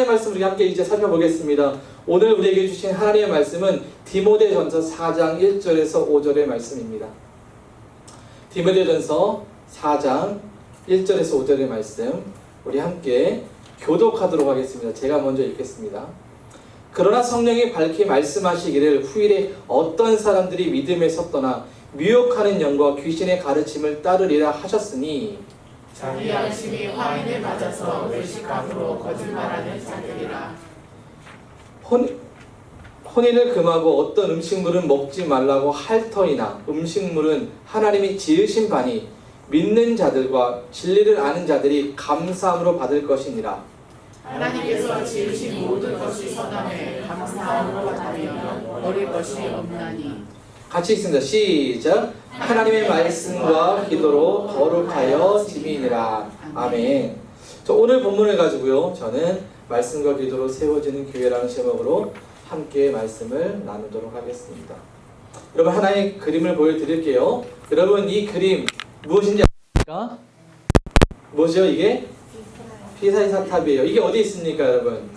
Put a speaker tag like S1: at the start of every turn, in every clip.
S1: 하나님의 말씀 우리 함께 이제 살펴보겠습니다. 오늘 우리에게 주신 하나님의 말씀은 디모데전서 4장 1절에서 5절의 말씀입니다. 디모데전서 4장 1절에서 5절의 말씀 우리 함께 교독하도록 하겠습니다. 제가 먼저 읽겠습니다. 그러나 성령이 밝히 말씀하시기를 후일에 어떤 사람들이 믿음에서 떠나 미혹하는 영과 귀신의 가르침을 따르리라 하셨으니
S2: 자기 양심이 화인에 맞아서 외식함으로 거짓말하는 자들이라.
S1: 혼인을 금하고 어떤 음식물은 먹지 말라고 할 터이나 음식물은 하나님이 지으신 바니 믿는 자들과 진리를 아는 자들이 감사함으로 받을 것이니라.
S2: 하나님께서 지으신 모든 것이 선함에 감사함으로 받으면 버릴 것이 없나니.
S1: 같이 읽습니다. 시작. 하나님의 말씀과 기도로 거룩하여 지미니라. 아멘. 오늘 본문을 가지고요, 저는 말씀과 기도로 세워지는 교회라는 제목으로 함께 말씀을 나누도록 하겠습니다. 여러분, 하나의 그림을 보여드릴게요. 여러분, 이 그림 무엇인지 아십니까? 뭐죠 이게? 피사의 사탑이에요. 이게 어디 있습니까 여러분?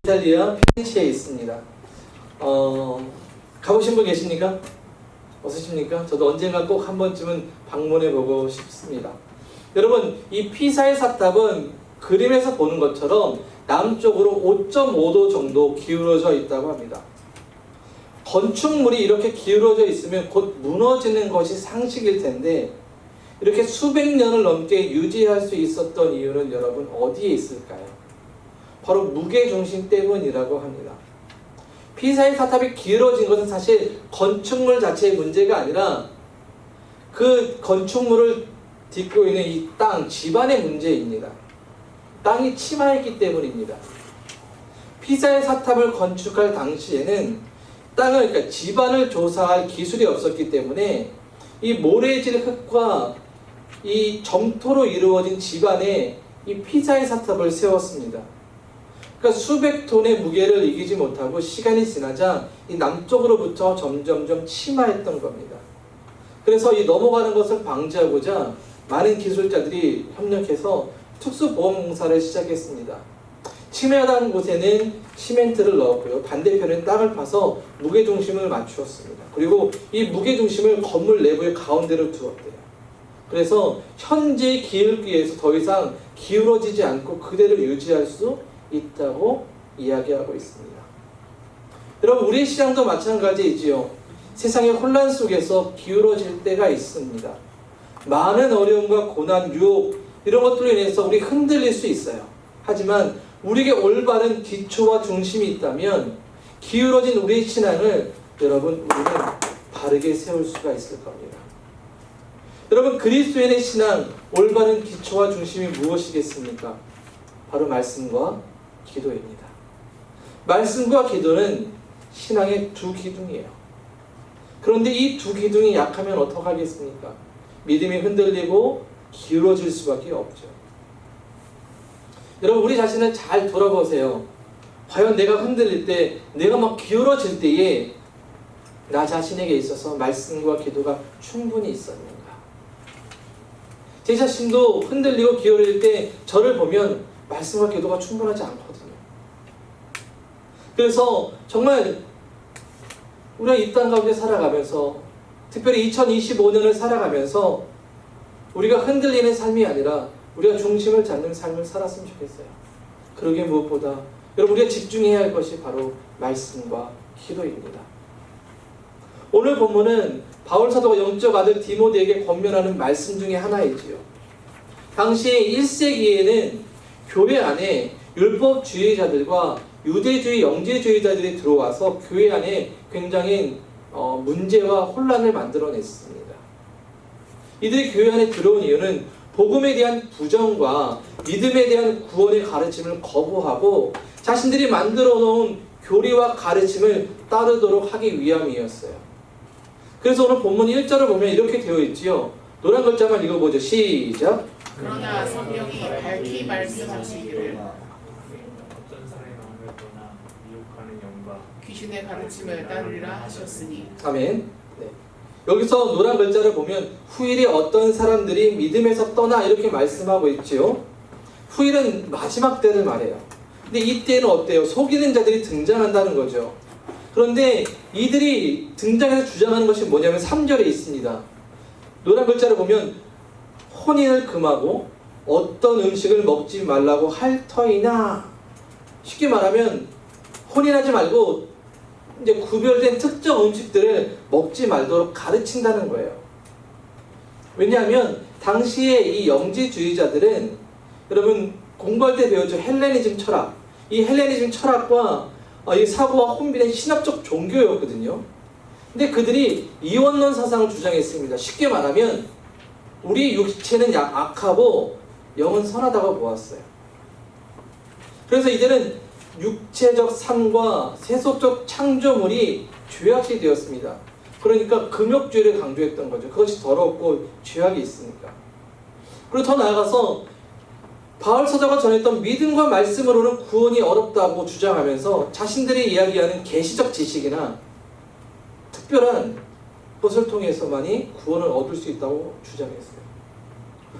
S1: 이탈리아 피렌체에 있습니다. 가보신 분 계십니까? 없으십니까? 저도 언젠가 꼭 한 번쯤은 방문해보고 싶습니다. 여러분, 이 피사의 사탑은 그림에서 보는 것처럼 남쪽으로 5.5도 정도 기울어져 있다고 합니다. 건축물이 이렇게 기울어져 있으면 곧 무너지는 것이 상식일 텐데 이렇게 수백 년을 넘게 유지할 수 있었던 이유는 여러분 어디에 있을까요? 바로 무게중심 때문이라고 합니다. 피사의 사탑이 기울어진 것은 사실 건축물 자체의 문제가 아니라 그 건축물을 딛고 있는 이 땅, 지반의 문제입니다. 땅이 침하했기 때문입니다. 피사의 사탑을 건축할 당시에는 땅을, 그러니까 지반을 조사할 기술이 없었기 때문에 이 모래질 흙과 이 점토로 이루어진 지반에 이 피사의 사탑을 세웠습니다. 그러니까 수백 톤의 무게를 이기지 못하고 시간이 지나자 이 남쪽으로부터 점점점 침하했던 겁니다. 그래서 이 넘어가는 것을 방지하고자 많은 기술자들이 협력해서 특수보험공사를 시작했습니다. 침해하다는 곳에는 시멘트를 넣었고요. 반대편엔 땅을 파서 무게중심을 맞추었습니다. 그리고 이 무게중심을 건물 내부의 가운데로 두었대요. 그래서 현재 기울기에서 더 이상 기울어지지 않고 그대로 유지할 수 있다고 이야기하고 있습니다. 여러분, 우리 시장도 마찬가지이지요. 세상의 혼란 속에서 기울어질 때가 있습니다. 많은 어려움과 고난, 유혹 이런 것들로 인해서 우리 흔들릴 수 있어요. 하지만 우리에게 올바른 기초와 중심이 있다면 기울어진 우리의 신앙을 여러분 우리는 바르게 세울 수가 있을 겁니다. 여러분, 그리스도인의 신앙 올바른 기초와 중심이 무엇이겠습니까? 바로 말씀과 기도입니다. 말씀과 기도는 신앙의 두 기둥이에요. 그런데 이 두 기둥이 약하면 어떡하겠습니까? 믿음이 흔들리고 기울어질 수밖에 없죠. 여러분, 우리 자신을 잘 돌아보세요. 과연 내가 흔들릴 때, 내가 막 기울어질 때에 나 자신에게 있어서 말씀과 기도가 충분히 있었는가? 제 자신도 흔들리고 기울어질 때 저를 보면 말씀과 기도가 충분하지 않거든요. 그래서 정말 우리가 이 땅 가운데 살아가면서, 특별히 2025년을 살아가면서 우리가 흔들리는 삶이 아니라 우리가 중심을 잡는 삶을 살았으면 좋겠어요. 그러기에 무엇보다 여러분, 우리가 집중해야 할 것이 바로 말씀과 기도입니다. 오늘 본문은 바울 사도가 영적 아들 디모데에게 권면하는 말씀 중에 하나이지요. 당시 1세기에는 교회 안에 율법주의자들과 유대주의 영재주의자들이 들어와서 교회 안에 굉장히 문제와 혼란을 만들어냈습니다. 이들이 교회 안에 들어온 이유는 복음에 대한 부정과 믿음에 대한 구원의 가르침을 거부하고 자신들이 만들어 놓은 교리와 가르침을 따르도록 하기 위함이었어요. 그래서 오늘 본문 1절을 보면 이렇게 되어 있지요. 노란 글자만 읽어보죠. 시작.
S2: 그러나 성령이 밝히 말씀하시기를
S3: 어떤 사람이 마음을 떠나 미혹하는 영과
S2: 귀신의 가르침을 따르리라 하셨으니.
S1: 아멘. 네. 여기서 노란 글자를 보면 후일에 어떤 사람들이 믿음에서 떠나 이렇게 말씀하고 있지요. 후일은 마지막 때를 말해요. 근데 이때는 어때요? 속이는 자들이 등장한다는 거죠. 그런데 이들이 등장해서 주장하는 것이 뭐냐면 3절에 있습니다. 노란 글자를 보면 혼인을 금하고 어떤 음식을 먹지 말라고 할 터이나, 쉽게 말하면 혼인하지 말고 이제 구별된 특정 음식들을 먹지 말도록 가르친다는 거예요. 왜냐하면 당시에 이 영지주의자들은, 여러분 공부할 때 배웠죠? 헬레니즘 철학. 이 헬레니즘 철학과 이 사고와 혼비는 신학적 종교였거든요. 근데 그들이 이원론 사상을 주장했습니다. 쉽게 말하면 우리 육체는 악하고 영은 선하다고 보았어요. 그래서 이제는 육체적 삶과 세속적 창조물이 죄악이 되었습니다. 그러니까 금욕주의를 강조했던 거죠. 그것이 더럽고 죄악이 있으니까. 그리고 더 나아가서 바울 사도가 전했던 믿음과 말씀으로는 구원이 어렵다고 주장하면서 자신들이 이야기하는 계시적 지식이나 특별한 것을 통해서만이 구원을 얻을 수 있다고 주장했어요.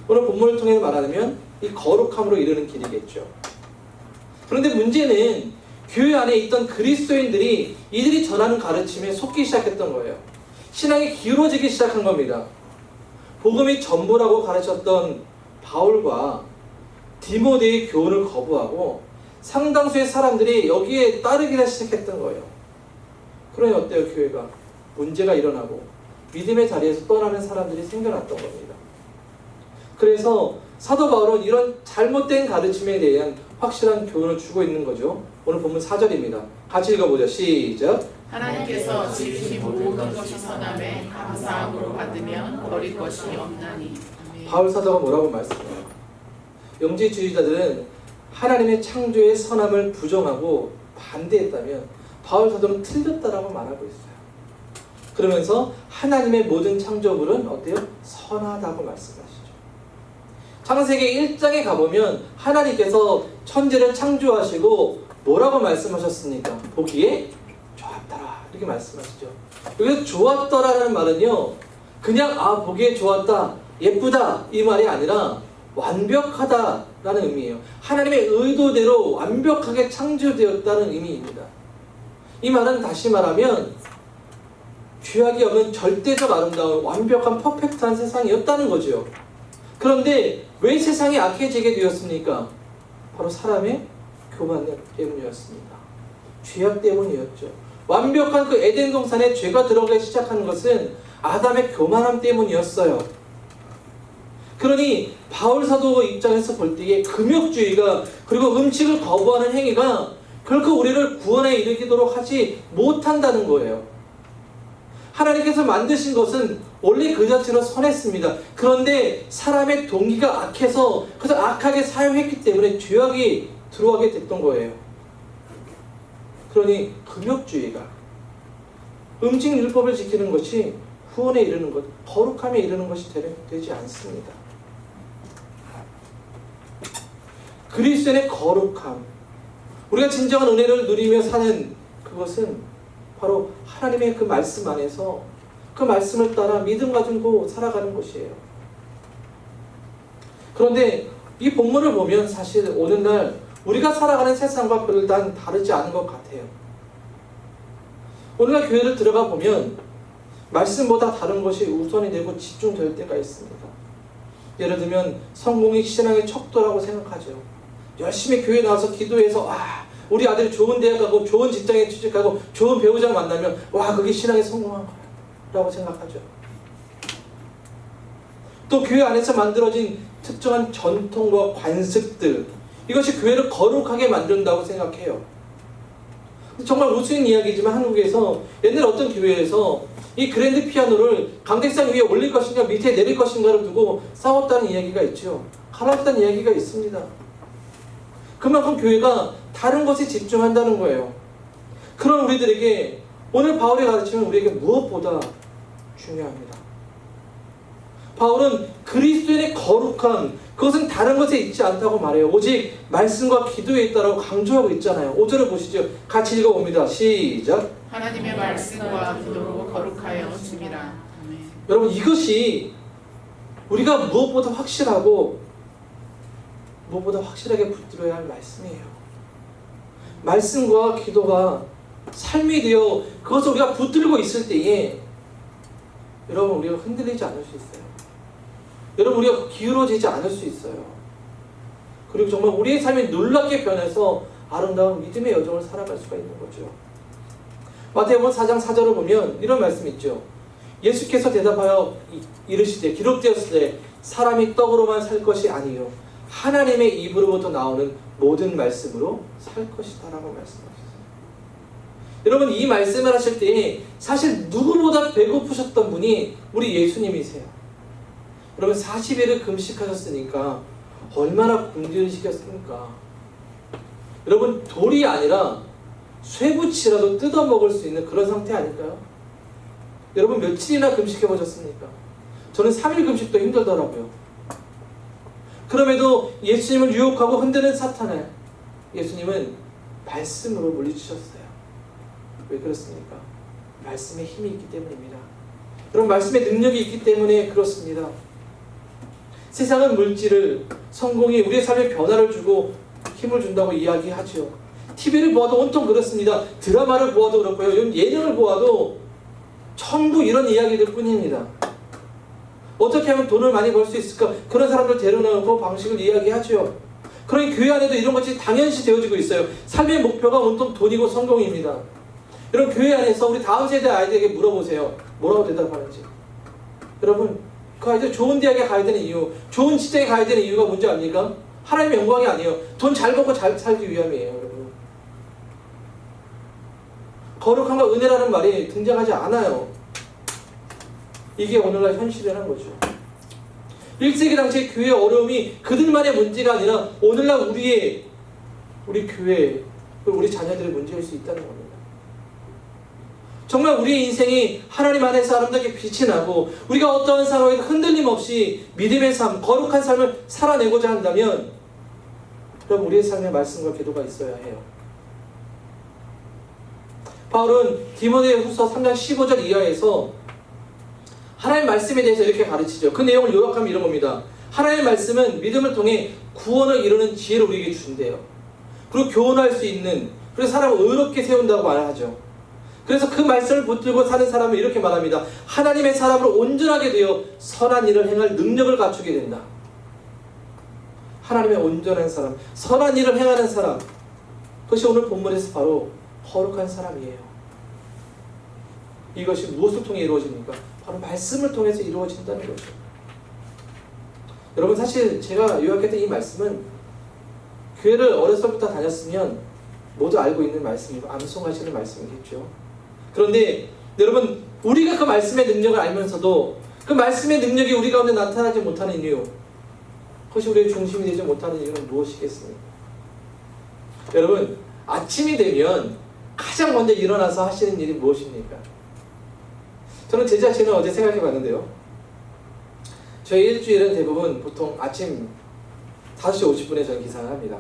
S1: 오늘 본문을 통해 말하면 이 거룩함으로 이르는 길이겠죠. 그런데 문제는 교회 안에 있던 그리스도인들이 이들이 전하는 가르침에 속기 시작했던 거예요. 신앙이 기울어지기 시작한 겁니다. 복음이 전부라고 가르쳤던 바울과 디모데의 교훈을 거부하고 상당수의 사람들이 여기에 따르기 시작했던 거예요. 그러니 어때요? 교회가 문제가 일어나고 믿음의 자리에서 떠나는 사람들이 생겨났던 겁니다. 그래서 사도 바울은 이런 잘못된 가르침에 대한 확실한 교훈을 주고 있는 거죠. 오늘 본문 4절입니다. 같이 읽어보죠. 시작.
S2: 하나님께서 지으신 모든 것이 선함에 감사함으로 받으면 버릴 것이 없나니. 아멘.
S1: 바울 사도가 뭐라고 말씀해요? 영지주의자들은 하나님의 창조의 선함을 부정하고 반대했다면 바울 사도는 틀렸다라고 말하고 있어요. 그러면서 하나님의 모든 창조물은 어때요? 선하다고 말씀하시죠. 창세기 1장에 가보면 하나님께서 천지를 창조하시고 뭐라고 말씀하셨습니까? 보기에 좋았더라 이렇게 말씀하시죠. 여기서 좋았더라라는 말은요, 그냥 보기에 좋았다, 예쁘다 이 말이 아니라 완벽하다라는 의미예요. 하나님의 의도대로 완벽하게 창조되었다는 의미입니다. 이 말은 다시 말하면 죄악이 없는 절대적 아름다운 완벽한 퍼펙트한 세상이었다는 거죠. 그런데 왜 세상이 악해지게 되었습니까? 바로 사람의 교만 때문이었습니다. 죄악 때문이었죠. 완벽한 그 에덴 동산에 죄가 들어가기 시작하는 것은 아담의 교만함 때문이었어요. 그러니 바울 사도 입장에서 볼 때에 금욕주의가, 그리고 음식을 거부하는 행위가 결코 우리를 구원에 이르도록 하지 못한다는 거예요. 하나님께서 만드신 것은 원래 그 자체로 선했습니다. 그런데 사람의 동기가 악해서 그래서 악하게 사용했기 때문에 죄악이 들어가게 됐던 거예요. 그러니 금욕주의가, 음식 율법을 지키는 것이 구원에 이르는 것, 거룩함에 이르는 것이 되지 않습니다. 그리스도인의 거룩함, 우리가 진정한 은혜를 누리며 사는 그것은 바로 하나님의 그 말씀 안에서 그 말씀을 따라 믿음 가지고 살아가는 것이에요. 그런데 이 본문을 보면 사실 오늘날 우리가 살아가는 세상과 별로 다르지 않은 것 같아요. 오늘날 교회를 들어가 보면 말씀보다 다른 것이 우선이 되고 집중될 때가 있습니다. 예를 들면 성공이 신앙의 척도라고 생각하죠. 열심히 교회 나와서 기도해서 우리 아들이 좋은 대학 가고 좋은 직장에 취직하고 좋은 배우자 만나면 그게 신앙에 성공한 거야 라고 생각하죠. 또 교회 안에서 만들어진 특정한 전통과 관습들, 이것이 교회를 거룩하게 만든다고 생각해요. 정말 우스운 이야기지만 한국에서 옛날 어떤 교회에서 이 그랜드 피아노를 강대상 위에 올릴 것인가 밑에 내릴 것인가를 두고 싸웠다는 이야기가 있죠. 갈랐다는 이야기가 있습니다. 그만큼 교회가 다른 것에 집중한다는 거예요. 그런 우리들에게 오늘 바울의 가르침은 우리에게 무엇보다 중요합니다. 바울은 그리스도인의 거룩함, 그것은 다른 것에 있지 않다고 말해요. 오직 말씀과 기도에 있다라고 강조하고 있잖아요. 5절을 보시죠. 같이 읽어봅니다. 시작.
S2: 하나님의 말씀과 기도로 거룩하여 줌이라. 아멘.
S1: 여러분, 이것이 우리가 무엇보다 확실하게 붙들어야 할 말씀이에요. 말씀과 기도가 삶이 되어 그것을 우리가 붙들고 있을 때에 여러분 우리가 흔들리지 않을 수 있어요. 여러분 우리가 기울어지지 않을 수 있어요. 그리고 정말 우리의 삶이 놀랍게 변해서 아름다운 믿음의 여정을 살아갈 수가 있는 거죠. 마태복음 4장 4절을 보면 이런 말씀이 있죠. 예수께서 대답하여 이르시되 기록되었을 때 사람이 떡으로만 살 것이 아니요 하나님의 입으로부터 나오는 모든 말씀으로 살 것이다 라고 말씀하셨어요. 여러분 이 말씀을 하실 때 사실 누구보다 배고프셨던 분이 우리 예수님이세요. 여러분 40일을 금식하셨으니까 얼마나 굶주리시겠습니까? 여러분 돌이 아니라 쇠붙이라도 뜯어먹을 수 있는 그런 상태 아닐까요? 여러분 며칠이나 금식해 보셨습니까? 저는 3일 금식도 힘들더라고요. 그럼에도 예수님을 유혹하고 흔드는 사탄을 예수님은 말씀으로 물리치셨어요. 왜 그렇습니까? 말씀에 힘이 있기 때문입니다. 여러분 말씀의 능력이 있기 때문에 그렇습니다. 세상은 물질을, 성공이 우리의 삶에 변화를 주고 힘을 준다고 이야기하죠. TV를 보아도 온통 그렇습니다. 드라마를 보아도 그렇고요. 예능을 보아도 전부 이런 이야기들 뿐입니다. 어떻게 하면 돈을 많이 벌 수 있을까? 그런 사람들 데려놓고 방식을 이야기하죠. 그러니 교회 안에도 이런 것이 당연시 되어지고 있어요. 삶의 목표가 온통 돈이고 성공입니다. 여러분 교회 안에서 우리 다음 세대 아이들에게 물어보세요. 뭐라고 대답하는지. 여러분 그 아이들 좋은 대학에 가야 되는 이유, 좋은 직장에 가야 되는 이유가 뭔지 압니까? 하나님의 영광이 아니에요. 돈 잘 벌고 잘 살기 위함이에요. 여러분 거룩함과 은혜라는 말이 등장하지 않아요. 이게 오늘날 현실이라는 거죠. 1세기 당시의 교회의 어려움이 그들만의 문제가 아니라 오늘날 우리 교회, 우리 자녀들의 문제일 수 있다는 겁니다. 정말 우리의 인생이 하나님 안에서 아름답게 빛이 나고 우리가 어떠한 상황에도 흔들림 없이 믿음의 삶, 거룩한 삶을 살아내고자 한다면 그럼 우리의 삶에 말씀과 기도가 있어야 해요. 바울은 디모데후서 3장 15절 이하에서 하나님의 말씀에 대해서 이렇게 가르치죠. 그 내용을 요약하면 이런 겁니다. 하나님의 말씀은 믿음을 통해 구원을 이루는 지혜를 우리에게 준대요. 그리고 교훈할 수 있는, 그래서 사람을 의롭게 세운다고 말하죠. 그래서 그 말씀을 붙들고 사는 사람은 이렇게 말합니다. 하나님의 사람으로 온전하게 되어 선한 일을 행할 능력을 갖추게 된다. 하나님의 온전한 사람, 선한 일을 행하는 사람, 그것이 오늘 본문에서 바로 거룩한 사람이에요. 이것이 무엇을 통해 이루어집니까? 바로 말씀을 통해서 이루어진다는 거죠. 여러분 사실 제가 요약했던 이 말씀은 교회를 어렸을 때부터 다녔으면 모두 알고 있는 말씀이고 암송하시는 말씀이겠죠. 그런데 여러분 우리가 그 말씀의 능력을 알면서도 그 말씀의 능력이 우리 가운데 나타나지 못하는 이유, 그것이 우리의 중심이 되지 못하는 이유는 무엇이겠습니까? 여러분 아침이 되면 가장 먼저 일어나서 하시는 일이 무엇입니까? 저는 제 자신을 어제 생각해 봤는데요. 저희 일주일은 대부분 보통 아침 5시 50분에 저는 기상을 합니다.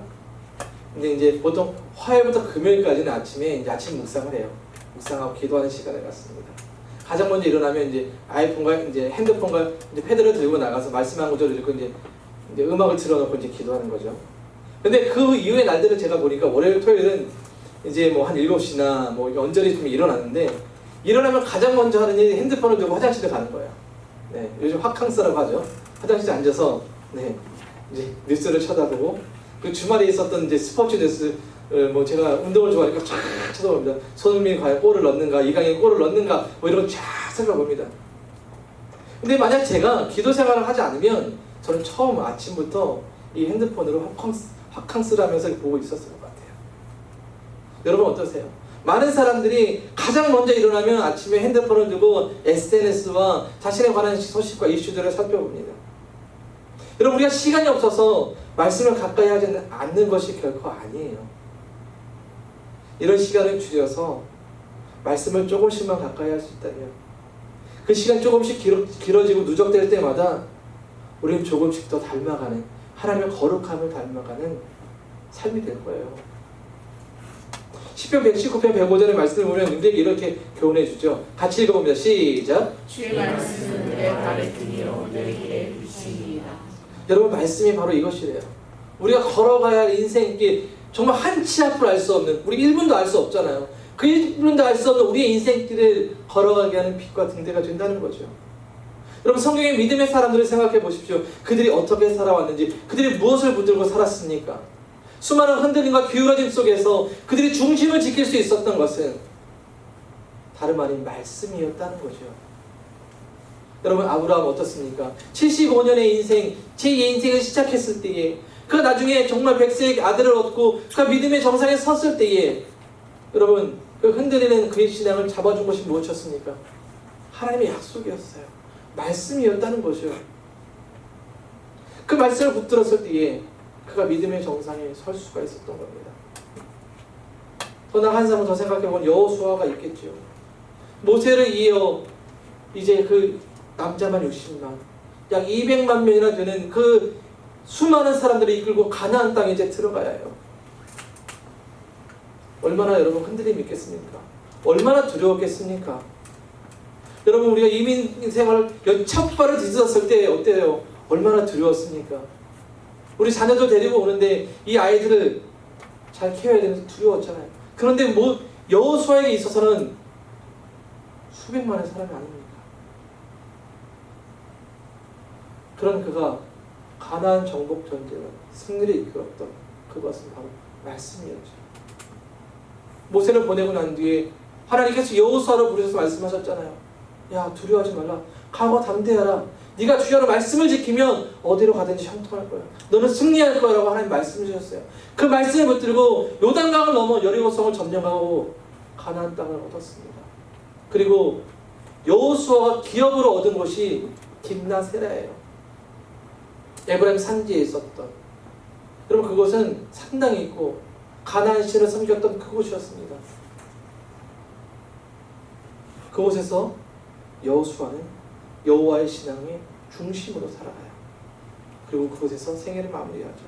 S1: 근데 이제 보통 화요일부터 금요일까지는 아침에 이제 아침 묵상을 해요. 묵상하고 기도하는 시간을 갖습니다. 가장 먼저 일어나면 이제 아이폰과 이제 핸드폰과 이제 패드를 들고 나가서 말씀 한 구절을 읽고 이제 음악을 틀어놓고 이제 기도하는 거죠. 근데 그 이후의 날들을 제가 보니까 월요일, 토요일은 이제 뭐 한 7시나 뭐 언저리 좀 일어났는데 일어나면 가장 먼저 하는 일이 핸드폰을 들고 화장실에 가는 거예요. 네, 요즘 화캉스라고 하죠. 화장실에 앉아서 네, 이제 뉴스를 쳐다보고 그 주말에 있었던 이제 스포츠 뉴스 뭐 제가 운동을 좋아하니까 쫙 쳐다봅니다. 손흥민이 과연 골을 넣는가, 이강인이 골을 넣는가 뭐 이런 거 쫙 살펴봅니다. 근데 만약 제가 기도 생활을 하지 않으면 저는 처음 아침부터 이 핸드폰으로 화캉스를 하면서 보고 있었을 것 같아요. 여러분 어떠세요? 많은 사람들이 가장 먼저 일어나면 아침에 핸드폰을 들고 SNS와 자신에 관한 소식과 이슈들을 살펴봅니다. 여러분 우리가 시간이 없어서 말씀을 가까이 하지 않는 것이 결코 아니에요. 이런 시간을 줄여서 말씀을 조금씩만 가까이 할 수 있다면 그 시간 조금씩 길어지고 누적될 때마다 우리는 조금씩 더 닮아가는, 하나님의 거룩함을 닮아가는 삶이 될 거예요. 시편 119편 105절의 말씀을 보면 우리에게 이렇게 교훈해 주죠. 같이 읽어봅니다. 시작.
S2: 주의 말씀은 내 발의 등이요 내 길의 빛이니이다.
S1: 여러분 말씀이 바로 이것이래요. 우리가 걸어가야 할 인생길, 정말 한 치 앞으로 알 수 없는, 우리 1분도 알 수 없잖아요. 그 1분도 알 수 없는 우리의 인생길을 걸어가게 하는 빛과 등대가 된다는 거죠. 여러분, 성경의 믿음의 사람들을 생각해 보십시오. 그들이 어떻게 살아왔는지, 그들이 무엇을 붙들고 살았습니까? 수많은 흔들림과 기울어짐 속에서 그들이 중심을 지킬 수 있었던 것은 다름 아닌 말씀이었다는 거죠. 여러분, 아브라함 어떻습니까? 75년의 인생, 제2의 인생을 시작했을 때에, 그 나중에 정말 100세의 아들을 얻고 그 믿음의 정상에 섰을 때에, 여러분, 그 흔들리는 그의 신앙을 잡아준 것이 무엇이었습니까? 하나님의 약속이었어요. 말씀이었다는 거죠. 그 말씀을 붙들었을 때에 그가 믿음의 정상에 설 수가 있었던 겁니다. 더 나아가 한 사람을 더 생각해보면 여호수아가 있겠죠. 모세를 이어 이제 그 남자만 60만, 약 200만 명이나 되는 그 수많은 사람들을 이끌고 가나안 땅에 이제 들어가야 해요. 얼마나 여러분 흔들림이 있겠습니까? 얼마나 두려웠겠습니까? 여러분, 우리가 이민 생활을 첫 발을 디뎠을 때 어때요? 얼마나 두려웠습니까? 우리 자녀들 데리고 오는데 이 아이들을 잘 키워야 되는데 두려웠잖아요. 그런데 뭐 여호수아에게 있어서는 수백만의 사람이 아닙니까? 그런 그가 가나안 정복 전쟁을 승리를 이끌었던 그것은 바로 말씀이었죠. 모세를 보내고 난 뒤에 하나님께서 여호수아를 부르셔서 말씀하셨잖아요. 야, 두려워하지 말라. 각오 담대하라. 네가 주여의 말씀을 지키면 어디로 가든지 형통할 거야. 너는 승리할 거라고 하나님 말씀을 주셨어요. 그 말씀을 붙들고 요단강을 넘어 여리고성을 점령하고 가나안 땅을 얻었습니다. 그리고 여호수아가 기업으로 얻은 곳이 딥나세라예요. 에브라임 산지에 있었던, 여러분, 그곳은 상당히 있고 가나안 신을 섬겼던 그곳이었습니다. 그곳에서 여호수아는 여호와의 신앙의 중심으로 살아가요. 그리고 그곳에서 생애를 마무리하죠.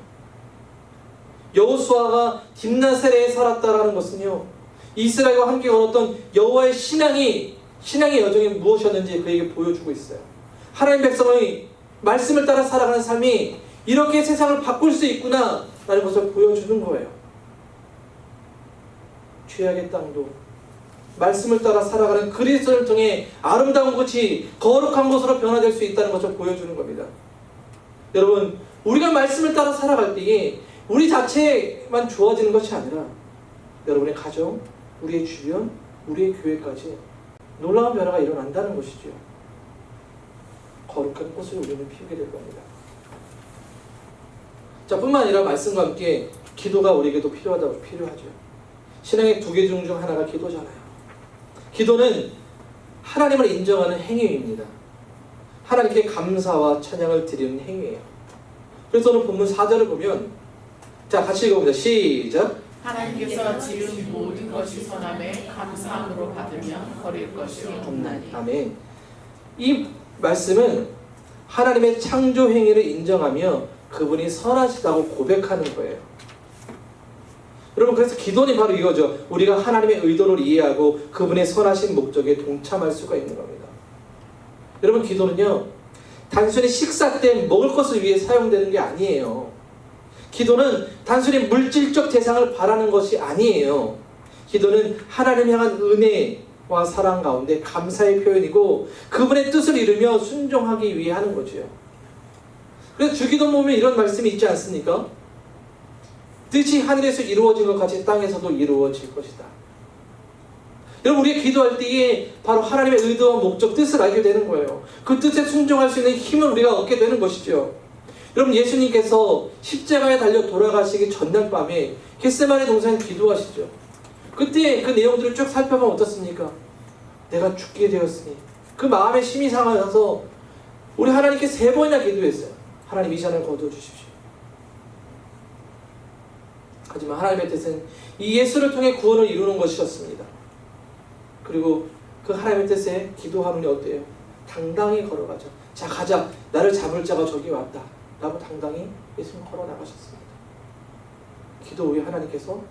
S1: 여호수아가 딥나세라에 살았다라는 것은요, 이스라엘과 함께 걸었던 여호와의 신앙의 여정이 무엇이었는지 그에게 보여주고 있어요. 하나님 백성의 말씀을 따라 살아가는 삶이 이렇게 세상을 바꿀 수 있구나 라는 것을 보여주는 거예요. 죄악의 땅도 말씀을 따라 살아가는 그리스도를 통해 아름다운 곳이 거룩한 곳으로 변화될 수 있다는 것을 보여주는 겁니다. 여러분, 우리가 말씀을 따라 살아갈 때에 우리 자체만 좋아지는 것이 아니라 여러분의 가정, 우리의 주변, 우리의 교회까지 놀라운 변화가 일어난다는 것이죠. 거룩한 꽃을 우리는 피우게 될 겁니다. 자, 뿐만 아니라 말씀과 함께 기도가 우리에게도 필요하죠. 신앙의 두 개 중 하나가 기도잖아요. 기도는 하나님을 인정하는 행위입니다. 하나님께 감사와 찬양을 드리는 행위예요. 그래서 오늘 본문 4절을 보면, 자, 같이 읽어봅니다. 시작.
S2: 하나님께서 지은 모든 것이 선함에 감사함으로 받으면 버릴 것이 없나니.
S1: 아멘. 이 말씀은 하나님의 창조 행위를 인정하며 그분이 선하시다고 고백하는 거예요. 여러분, 그래서 기도는 바로 이거죠. 우리가 하나님의 의도를 이해하고 그분의 선하신 목적에 동참할 수가 있는 겁니다. 여러분, 기도는요, 단순히 식사 때 먹을 것을 위해 사용되는 게 아니에요. 기도는 단순히 물질적 대상을 바라는 것이 아니에요. 기도는 하나님 향한 은혜와 사랑 가운데 감사의 표현이고 그분의 뜻을 이루며 순종하기 위해 하는 거죠. 그래서 주기도 보면 이런 말씀이 있지 않습니까? 뜻이 하늘에서 이루어진 것 같이 땅에서도 이루어질 것이다. 여러분, 우리가 기도할 때에 바로 하나님의 의도와 목적, 뜻을 알게 되는 거예요. 그 뜻에 순종할 수 있는 힘을 우리가 얻게 되는 것이죠. 여러분, 예수님께서 십자가에 달려 돌아가시기 전날 밤에 겟세마네 동산에 기도하시죠. 그때 그 내용들을 쭉 살펴보면 어떻습니까? 내가 죽게 되었으니 그 마음의 심이 상하여서 우리 하나님께 3번이나 기도했어요. 하나님, 이 잔을 거두어주십시오. 하지만 하나님의 뜻은 이 예수를 통해 구원을 이루는 것이었습니다. 그리고 그 하나님의 뜻에 기도하면 어때요? 당당히 걸어가죠. 자, 가자. 나를 잡을 자가 저기 왔다. 라고 당당히 예수님 걸어 나가셨습니다. 기도 후에 하나님께서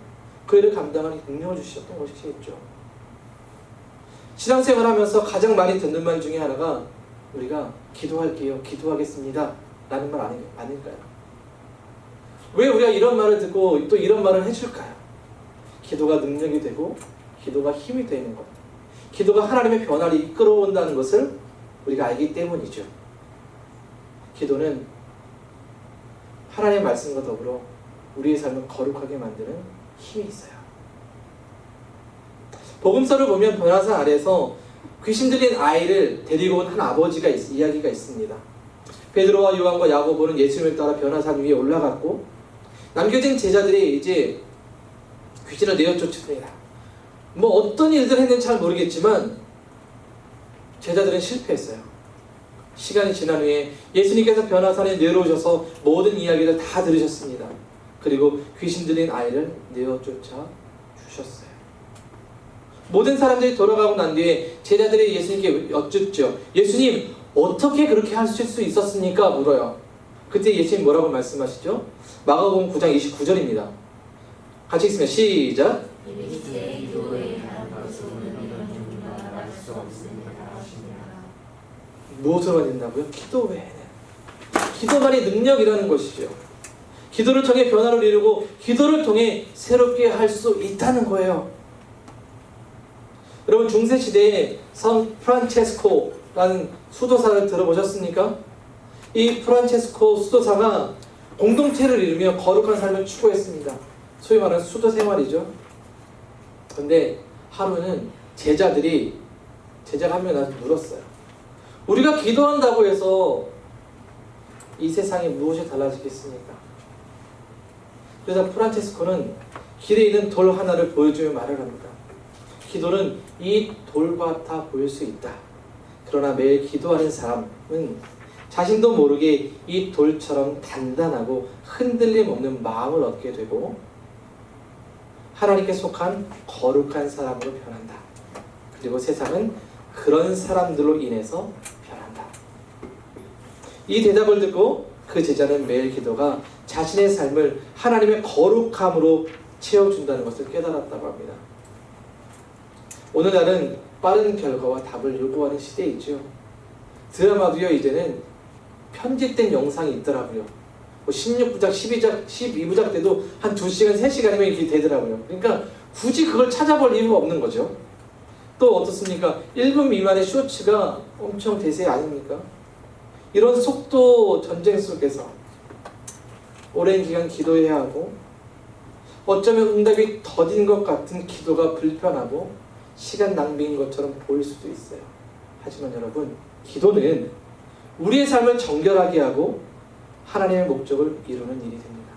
S1: 그 일을 감당하는 능력을 주셨던 것이겠죠. 신앙생활 하면서 가장 많이 듣는 말 중에 하나가 우리가 기도할게요, 기도하겠습니다 라는 말 아닐까요? 왜 우리가 이런 말을 듣고 또 이런 말을 해줄까요? 기도가 능력이 되고 기도가 힘이 되는 것, 기도가 하나님의 변화를 이끌어온다는 것을 우리가 알기 때문이죠. 기도는 하나님의 말씀과 더불어 우리의 삶을 거룩하게 만드는 힘이 있어요. 복음서를 보면 변화사 아래에서 귀신 들린 아이를 데리고 온 한 아버지가 이야기가 있습니다. 베드로와 요한과 야고보는 예수님을 따라 변화산 위에 올라갔고 남겨진 제자들이 이제 귀신을 내어쫓습니다. 뭐 어떤 일들을 했는지 잘 모르겠지만 제자들은 실패했어요. 시간이 지난 후에 예수님께서 변화산에 내려오셔서 모든 이야기를 다 들으셨습니다. 그리고 귀신 들린 아이를 내어쫓아 주셨어요. 모든 사람들이 돌아가고 난 뒤에 제자들이 예수님께 여쭙죠. 예수님, 어떻게 그렇게 하실 수 있었습니까? 물어요. 그때 예수님 뭐라고 말씀하시죠? 마가복음 9장 29절입니다. 같이 읽습니다. 시작. 무엇으로만 된다고요? 기도 외에는. 기도만이 능력이라는 것이죠. 기도를 통해 변화를 이루고 기도를 통해 새롭게 할 수 있다는 거예요. 여러분, 중세시대에 성 프란체스코라는 수도사를 들어보셨습니까? 이 프란체스코 수도사가 공동체를 이루며 거룩한 삶을 추구했습니다. 소위 말하는 수도 생활이죠. 그런데 하루는 제자가 한 명 나서 물었어요. 우리가 기도한다고 해서 이 세상에 무엇이 달라지겠습니까? 그래서 프란체스코는 길에 있는 돌 하나를 보여주며 말을 합니다. 기도는 이 돌 같아 보일 수 있다. 그러나 매일 기도하는 사람은 자신도 모르게 이 돌처럼 단단하고 흔들림 없는 마음을 얻게 되고 하나님께 속한 거룩한 사람으로 변한다. 그리고 세상은 그런 사람들로 인해서 변한다. 이 대답을 듣고 그 제자는 매일 기도가 자신의 삶을 하나님의 거룩함으로 채워준다는 것을 깨달았다고 합니다. 오늘날은 빠른 결과와 답을 요구하는 시대이죠. 드라마도요, 이제는 편집된 영상이 있더라고요. 16부작, 12부작 때도 한 2시간, 3시간이면 이렇게 되더라고요. 그러니까 굳이 그걸 찾아볼 이유가 없는 거죠. 또 어떻습니까? 1분 미만의 쇼츠가 엄청 대세 아닙니까? 이런 속도 전쟁 속에서 오랜 기간 기도해야 하고 어쩌면 응답이 더딘 것 같은 기도가 불편하고 시간 낭비인 것처럼 보일 수도 있어요. 하지만 여러분, 기도는 우리의 삶을 정결하게 하고 하나님의 목적을 이루는 일이 됩니다.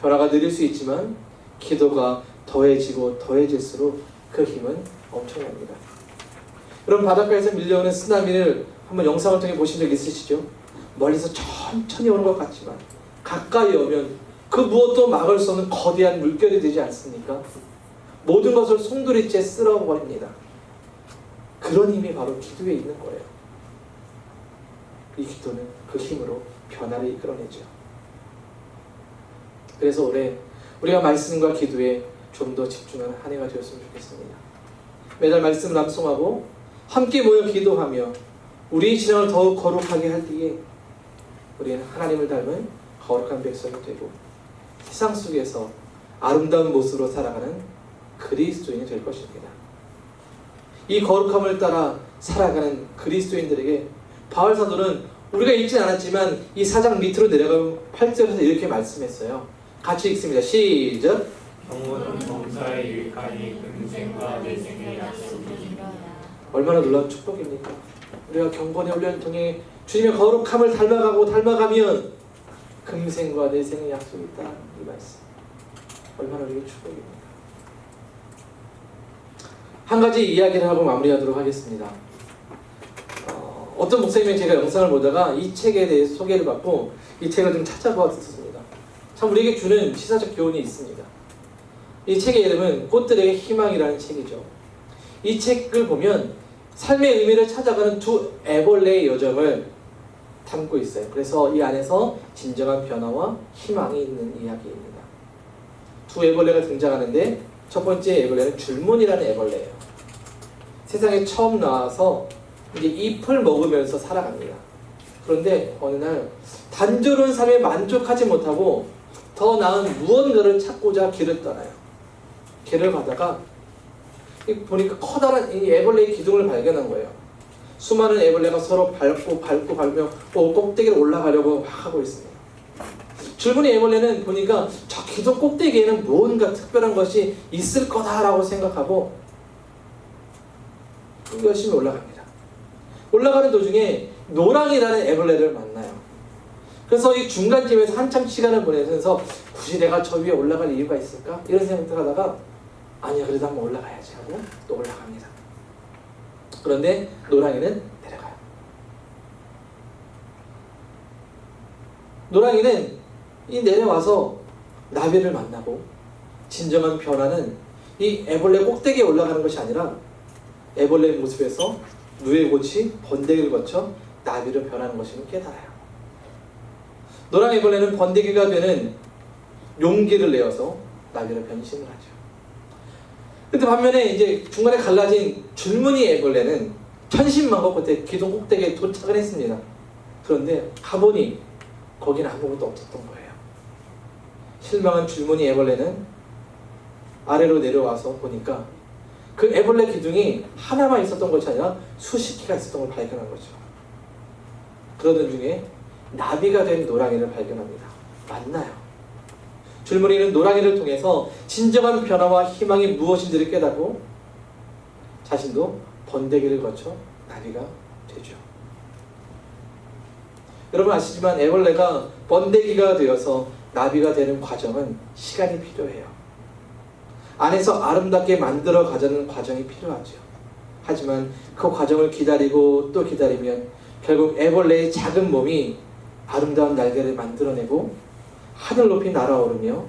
S1: 변화가 느릴 수 있지만 기도가 더해지고 더해질수록 그 힘은 엄청납니다. 여러분, 바닷가에서 밀려오는 쓰나미를 한번 영상을 통해 보신 적 있으시죠? 멀리서 천천히 오는 것 같지만 가까이 오면 그 무엇도 막을 수 없는 거대한 물결이 되지 않습니까? 모든 것을 송두리째 쓸어버립니다. 그런 힘이 바로 기도에 있는 거예요. 이 기도는 그 힘으로 변화를 이끌어내죠. 그래서 올해 우리가 말씀과 기도에 좀 더 집중하는 한 해가 되었으면 좋겠습니다. 매달 말씀을 낭송하고 함께 모여 기도하며 우리의 신앙을 더욱 거룩하게 할 때에 우리는 하나님을 닮은 거룩한 백성이 되고 세상 속에서 아름다운 모습으로 살아가는 그리스도인이 될 것입니다. 이 거룩함을 따라 살아가는 그리스도인들에게 바울 사도는 우리가 읽진 않았지만 이 4장 밑으로 내려가면 8절에서 이렇게 말씀했어요. 같이 읽습니다. 시작.
S3: 경고는 범사에 유익하니 금생과 내생의 약속이니라.
S1: 얼마나 놀라운 축복입니까? 우리가 경건의 훈련을 통해 주님의 거룩함을 닮아가면 금생과 내생의 약속이 있다. 이 말씀 얼마나 우리에게 축복입니까? 한 가지 이야기를 하고 마무리하도록 하겠습니다. 어떤 목사님이 제가 영상을 보다가 이 책에 대해 소개를 받고 이 책을 좀 찾아보았습니다. 참 우리에게 주는 시사적 교훈이 있습니다. 이 책의 이름은 꽃들에게 희망이라는 책이죠. 이 책을 보면 삶의 의미를 찾아가는 두 애벌레의 여정을 담고 있어요. 그래서 이 안에서 진정한 변화와 희망이 있는 이야기입니다. 두 애벌레가 등장하는데 첫 번째 애벌레는 줄무늬라는 애벌레예요. 세상에 처음 나와서 이제 잎을 먹으면서 살아갑니다. 그런데 어느 날 단조로운 삶에 만족하지 못하고 더 나은 무언가를 찾고자 길을 떠나요. 길을 가다가 보니까 커다란 이 애벌레의 기둥을 발견한 거예요. 수많은 애벌레가 서로 밟고 밟으며 꼭대기를 올라가려고 막 하고 있습니다. 줄무늬 애벌레는 보니까 저 기둥 꼭대기에는 무언가 특별한 것이 있을 거다라고 생각하고 열심히 올라갑니다. 올라가는 도중에 노랑이라는 애벌레를 만나요. 그래서 이 중간쯤에서 한참 시간을 보내면서 굳이 내가 저 위에 올라갈 이유가 있을까? 이런 생각을 하다가 아니야, 그래도 한번 올라가야지 하고 또 올라갑니다. 그런데 노랑이는 내려가요. 노랑이는 이 내려와서 나비를 만나고 진정한 변화는 이 애벌레 꼭대기에 올라가는 것이 아니라 애벌레의 모습에서 누에 고치 번데기를 거쳐 나비로 변하는 것임을 깨달아요. 노랑 애벌레는 번데기가 되는 용기를 내어서 나비로 변신을 하죠. 근데 반면에 이제 중간에 갈라진 줄무늬 애벌레는 천신만고 끝에 기둥 꼭대기에 도착을 했습니다. 그런데 가보니 거기는 아무것도 없었던 거예요. 실망한 줄무늬 애벌레는 아래로 내려와서 보니까 그 애벌레 기둥이 하나만 있었던 것이 아니라 수십 개가 있었던 걸 발견한 거죠. 그러던 중에 나비가 된 노랑이를 발견합니다. 만나요. 줄무늬는 노랑이를 통해서 진정한 변화와 희망이 무엇인지를 깨닫고 자신도 번데기를 거쳐 나비가 되죠. 여러분 아시지만 애벌레가 번데기가 되어서 나비가 되는 과정은 시간이 필요해요. 안에서 아름답게 만들어 가자는 과정이 필요하죠. 하지만 그 과정을 기다리고 또 기다리면 결국 애벌레의 작은 몸이 아름다운 날개를 만들어내고 하늘 높이 날아오르며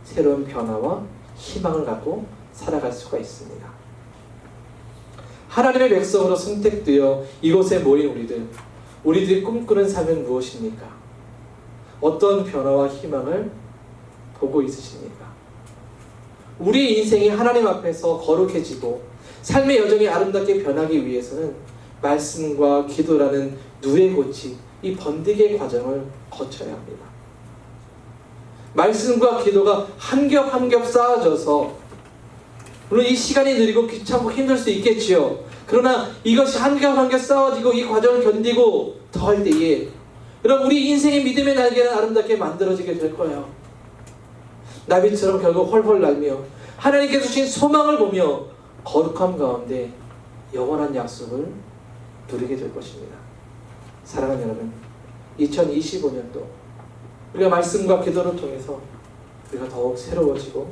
S1: 새로운 변화와 희망을 갖고 살아갈 수가 있습니다. 하나님의 백성으로 선택되어 이곳에 모인 우리들이 꿈꾸는 삶은 무엇입니까? 어떤 변화와 희망을 보고 있으십니까? 우리 인생이 하나님 앞에서 거룩해지고 삶의 여정이 아름답게 변하기 위해서는 말씀과 기도라는 누에고치, 이 번데기의 과정을 거쳐야 합니다. 말씀과 기도가 한 겹 한 겹 쌓아져서 물론 이 시간이 느리고 귀찮고 힘들 수 있겠지요. 그러나 이것이 한 겹 한 겹 쌓아지고 이 과정을 견디고 더할 때에 여러분 우리 인생의 믿음의 날개는 아름답게 만들어지게 될 거예요. 나비처럼 결국 헐헐 날며 하나님께서 주신 소망을 보며 거룩함 가운데 영원한 약속을 누리게 될 것입니다. 사랑하는 여러분, 2025년도 우리가 말씀과 기도를 통해서 우리가 더욱 새로워지고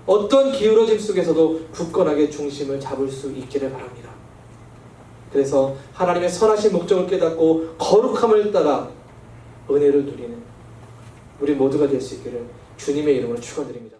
S1: 어떤 기울어짐 속에서도 굳건하게 중심을 잡을 수 있기를 바랍니다. 그래서 하나님의 선하신 목적을 깨닫고 거룩함을 따라 은혜를 누리는 우리 모두가 될 수 있기를 주님의 이름으로 축원드립니다.